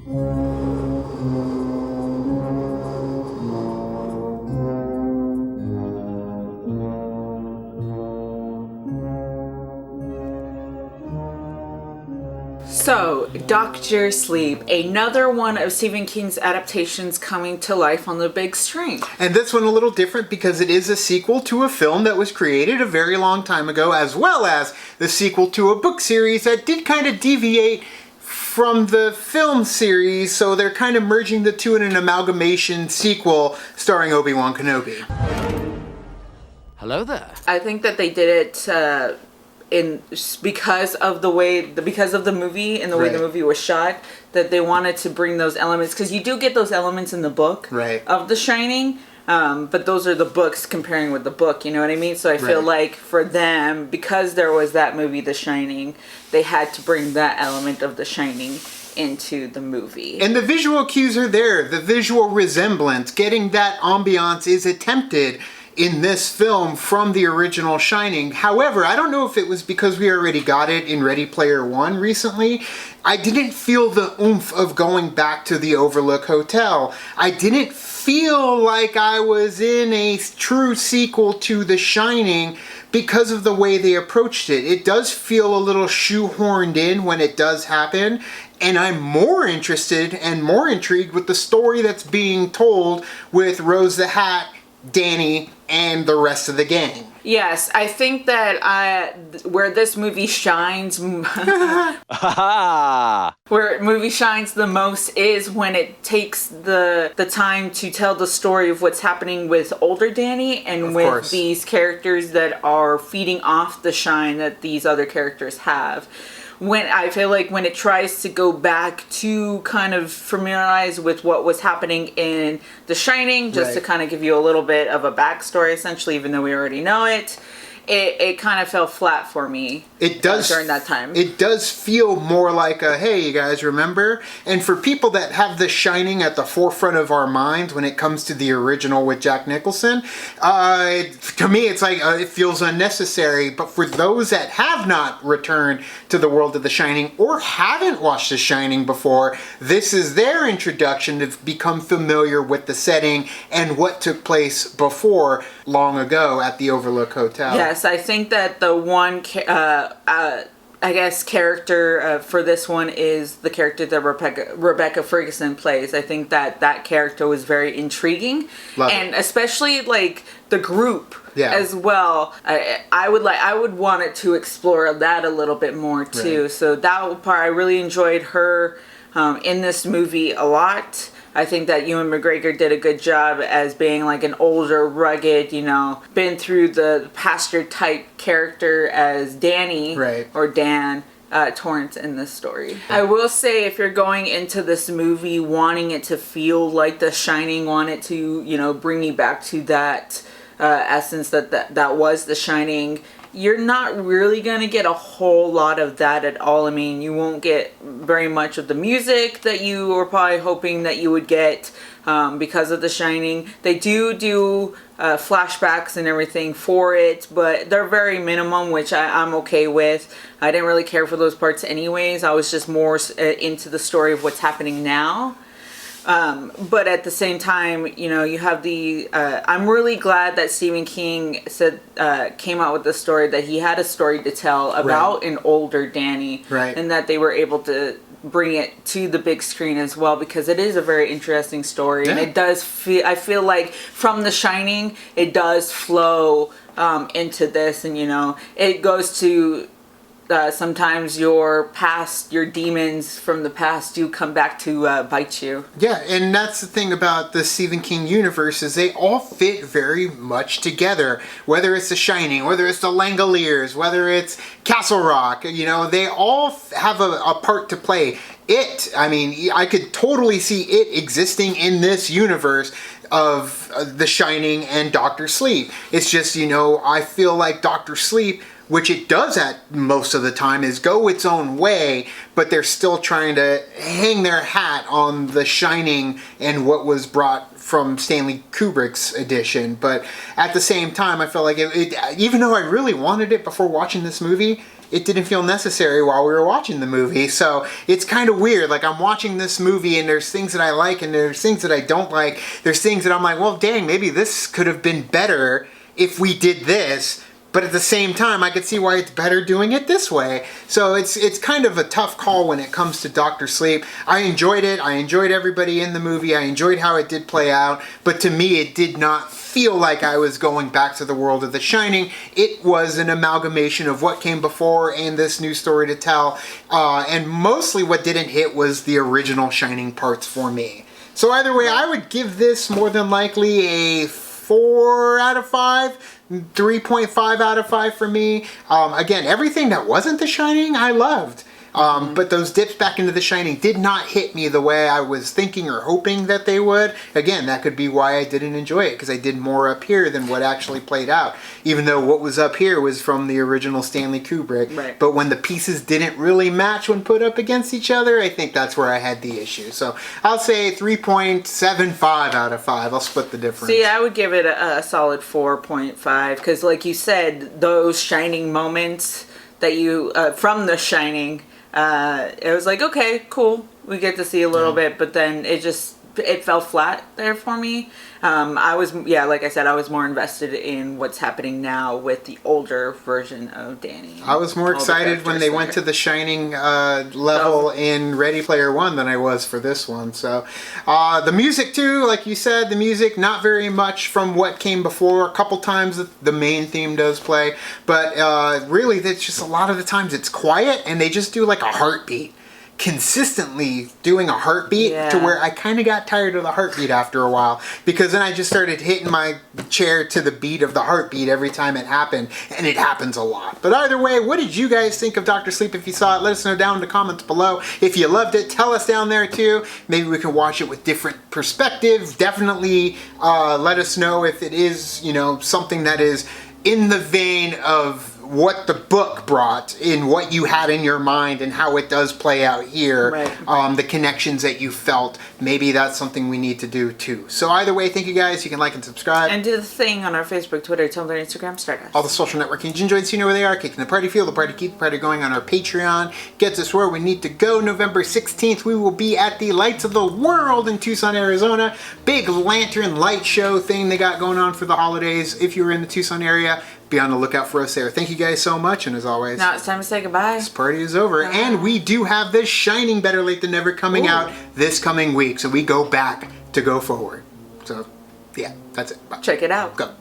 So, Dr. Sleep, another one of Stephen King's adaptations coming to life on the big screen. And this one a little different because it is a sequel to a film that was created a very long time ago, as well as the sequel to a book series that did kind of deviate from the film series, so they're kind of merging the two in an amalgamation sequel starring Obi-Wan Kenobi. Hello there. I think that they did it because of the movie and the way the movie was shot, that they wanted to bring those elements, because you do get those elements in the book of The Shining, but those are the books comparing with the book, you know what I mean? So I feel like for them, because there was that movie The Shining, they had to bring that element of The Shining into the movie. And the visual cues are there, the visual resemblance, getting that ambiance is attempted in this film from the original Shining. However, I don't know if it was because we already got it in Ready Player One recently. I didn't feel the oomph of going back to the Overlook Hotel. I didn't feel like I was in a true sequel to The Shining because of the way they approached it. It does feel a little shoehorned in when it does happen, and I'm more interested and more intrigued with the story that's being told with Rose the Hat, Danny, and the rest of the gang. Yes, I think that where this movie shines, where movie shines the most is when it takes the time to tell the story of what's happening with older Danny and with these characters that are feeding off the shine that these other characters have. When I feel like when it tries to go back to kind of familiarize with what was happening in The Shining, just to kind of give you a little bit of a backstory, essentially, even though we already know it, it kind of fell flat for me. It does during that time. It does feel more like a, hey, you guys remember? And for people that have The Shining at the forefront of our minds when it comes to the original with Jack Nicholson, to me it's like it feels unnecessary. But for those that have not returned to the world of The Shining or haven't watched The Shining before, this is their introduction to become familiar with the setting and what took place before long ago at the Overlook Hotel. Yes, I think that the one character for this one is the character that Rebecca Ferguson plays. I think that character was very intriguing. Especially like the group as well. I would want it to explore that a little bit more too. So that part, I really enjoyed her in this movie a lot. I think that Ewan McGregor did a good job as being like an older, rugged, been through the pasture type character as Danny or Dan Torrance in this story. I will say, if you're going into this movie wanting it to feel like The Shining, want it to, bring me back to that essence that was The Shining, you're not really going to get a whole lot of that at all. I mean, you won't get very much of the music that you were probably hoping that you would get because of The Shining. They do flashbacks and everything for it, but they're very minimum, which I'm okay with. I didn't really care for those parts anyways. I was just more into the story of what's happening now. But at the same time, you have I'm really glad that Stephen King came out with the story that he had a story to tell about an older Danny, and that they were able to bring it to the big screen as well, because it is a very interesting story, and it does I feel like from The Shining, it does flow into this, and it goes to sometimes your past, your demons from the past do come back to bite you. Yeah, and that's the thing about the Stephen King universe, is they all fit very much together. Whether it's The Shining, whether it's the Langoliers, whether it's Castle Rock, they all have a part to play. I could totally see it existing in this universe of The Shining and Dr. Sleep. It's just, I feel like Dr. Sleep, which it does at most of the time, is go its own way, but they're still trying to hang their hat on The Shining and what was brought from Stanley Kubrick's edition. But at the same time, I felt like it even though I really wanted it before watching this movie, it didn't feel necessary while we were watching the movie. So it's kind of weird. Like, I'm watching this movie and there's things that I like and there's things that I don't like. There's things that I'm like, well, dang, maybe this could have been better if we did this. But at the same time, I could see why it's better doing it this way. So it's kind of a tough call when it comes to Dr. Sleep. I enjoyed it. I enjoyed everybody in the movie. I enjoyed how it did play out. But to me, it did not feel like I was going back to the world of The Shining. It was an amalgamation of what came before and this new story to tell. And mostly what didn't hit was the original Shining parts for me. So either way, I would give this more than likely a 4 out of 5. 3.5 out of 5 for me. Again, everything that wasn't The Shining, I loved. But those dips back into The Shining did not hit me the way I was thinking or hoping that they would. Again, that could be why I didn't enjoy it, because I did more up here than what actually played out. Even though what was up here was from the original Stanley Kubrick. Right. But when the pieces didn't really match when put up against each other, I think that's where I had the issue. So I'll say 3.75 out of 5. I'll split the difference. See, I would give it a solid 4.5, because like you said, those Shining moments that you, from The Shining, it was like, okay, cool, we get to see a little bit, but then it fell flat there for me. I was, like I said, I was more invested in what's happening now with the older version of Danny. I was more excited when they went to the Shining level in Ready Player One than I was for this one. So the music too, like you said, the music not very much from what came before. A couple times the main theme does play, but really it's just a lot of the times it's quiet and they just do like a heartbeat. Consistently doing a heartbeat to where I kind of got tired of the heartbeat after a while, because then I just started hitting my chair to the beat of the heartbeat every time it happened, and it happens a lot. But either way, what did you guys think of Dr. Sleep? If you saw it, let us know down in the comments below. If you loved it, tell us down there too. Maybe we can watch it with different perspectives. Definitely let us know if it is, something that is in the vein of what the book brought, in what you had in your mind and how it does play out here. Right. The connections that you felt, maybe that's something we need to do too. So either way, thank you guys. You can like and subscribe. And do the thing on our Facebook, Twitter, Tumblr, Instagram, Stardust. All the social networking you enjoyed, so you know where they are. Kicking the party feel, the party keep the party going on our Patreon. Gets us where we need to go. November 16th, we will be at the Lights of the World in Tucson, Arizona. Big lantern light show thing they got going on for the holidays. If you're in the Tucson area, be on the lookout for us there. Thank you guys so much, and as always, now it's time to say goodbye. This party is over, and we do have The Shining Better Late Than Never coming out this coming week, so we go back to go forward. So, yeah, that's it. Bye. Check it out. Go.